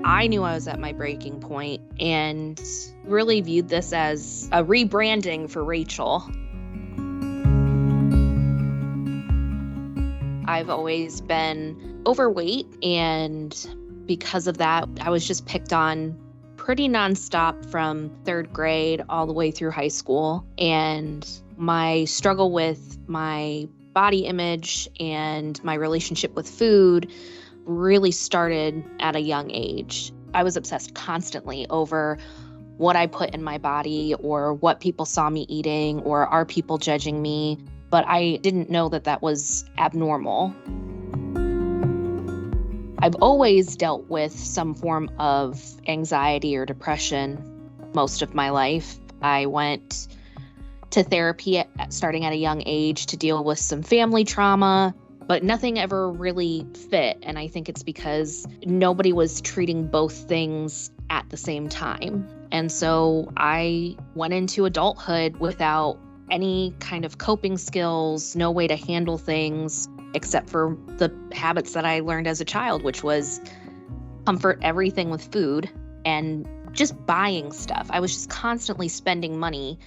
I knew I was at my breaking point and really viewed this as a rebranding for Rachel. I've always been overweight, and because of that, I was just picked on pretty nonstop from third grade all the way through high school. And my struggle with my body image and my relationship with food really started at a young age. I was obsessed constantly over what I put in my body or what people saw me eating or are people judging me, but I didn't know that that was abnormal. I've always dealt with some form of anxiety or depression most of my life. I went to therapy starting at a young age to deal with some family trauma, but nothing ever really fit. And I think it's because nobody was treating both things at the same time. And so I went into adulthood without any kind of coping skills, no way to handle things, except for the habits that I learned as a child, which was comfort everything with food and just buying stuff. I was just constantly spending money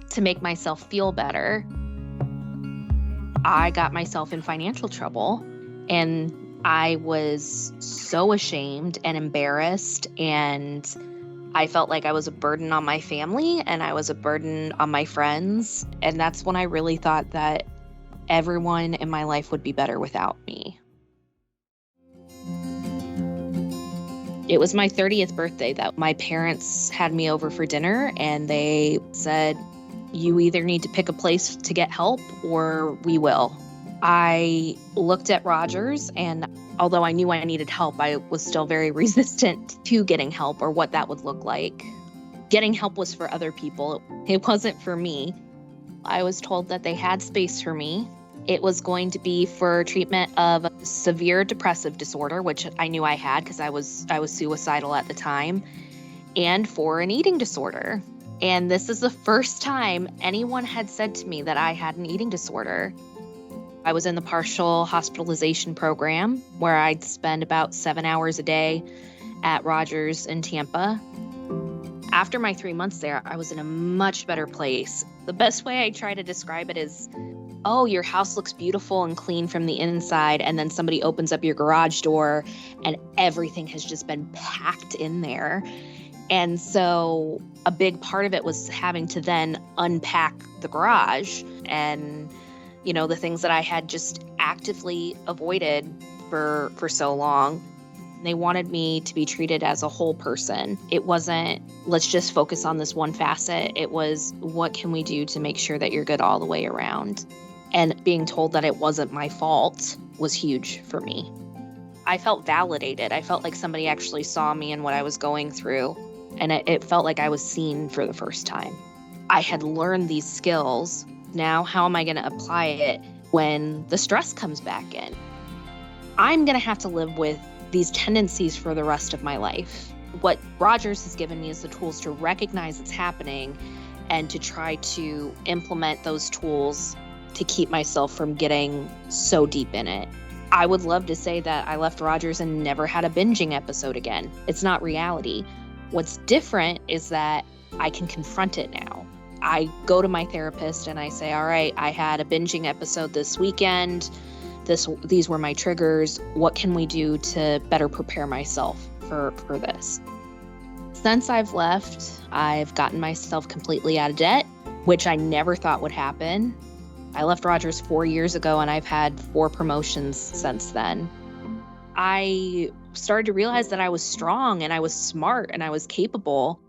to make myself feel better. I got myself in financial trouble, and I was so ashamed and embarrassed, and I felt like I was a burden on my family and I was a burden on my friends. And that's when I really thought that everyone in my life would be better without me. It was my 30th birthday that my parents had me over for dinner, and they said, you either need to pick a place to get help or we will. I looked at Rogers, and although I knew I needed help, I was still very resistant to getting help or what that would look like. Getting help was for other people. It wasn't for me. I was told that they had space for me. It was going to be for treatment of severe depressive disorder, which I knew I had because I was suicidal at the time, and for an eating disorder. And this is the first time anyone had said to me that I had an eating disorder. I was in the partial hospitalization program where I'd spend about 7 hours a day at Rogers in Tampa. After my 3 months there, I was in a much better place. The best way I try to describe it is, oh, your house looks beautiful and clean from the inside, and then somebody opens up your garage door and everything has just been packed in there. And so a big part of it was having to then unpack the garage and, you know, the things that I had just actively avoided for so long. They wanted me to be treated as a whole person. It wasn't, let's just focus on this one facet. It was, what can we do to make sure that you're good all the way around? And being told that it wasn't my fault was huge for me. I felt validated. I felt like somebody actually saw me and what I was going through. And it felt like I was seen for the first time. I had learned these skills. Now, how am I going to apply it when the stress comes back in? I'm going to have to live with these tendencies for the rest of my life. What Rogers has given me is the tools to recognize it's happening and to try to implement those tools to keep myself from getting so deep in it. I would love to say that I left Rogers and never had a binging episode again. It's not reality. What's different is that I can confront it now. I go to my therapist and I say, all right, I had a binging episode this weekend. These were my triggers. What can we do to better prepare myself for this? Since I've left, I've gotten myself completely out of debt, which I never thought would happen. I left Rogers 4 years ago and I've had 4 promotions since then. I started to realize that I was strong and I was smart and I was capable.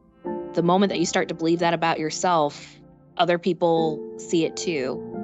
The moment that you start to believe that about yourself, other people see it too.